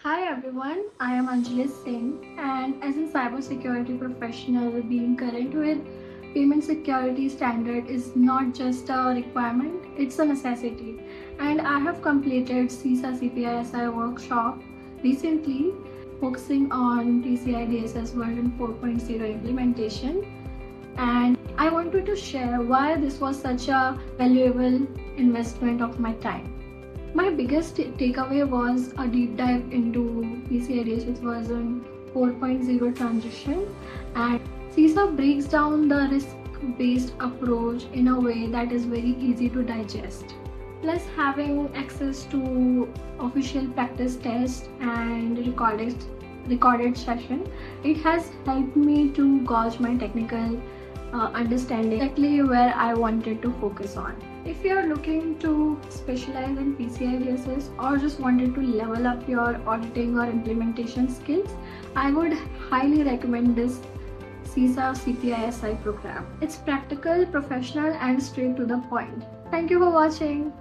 Hi everyone, I am Anjali Singh, and as a cybersecurity professional, being current with payment security standard is not just a requirement, it's a necessity. And I have completed CISA CPISI workshop recently focusing on PCI DSS version 4.0 implementation, and I wanted to share why this was such a valuable investment of my time. My biggest takeaway was a deep dive into PCIDS with version 4.0 transition, and CISA breaks down the risk-based approach in a way that is very easy to digest. Plus, having access to official practice tests and recorded session, it has helped me to gauge my technical understanding exactly where I wanted to focus on. If you are looking to specialize in PCI DSS or just wanted to level up your auditing or implementation skills, I would highly recommend this CISA CPISI program. It's practical, professional, and straight to the point. Thank you for watching.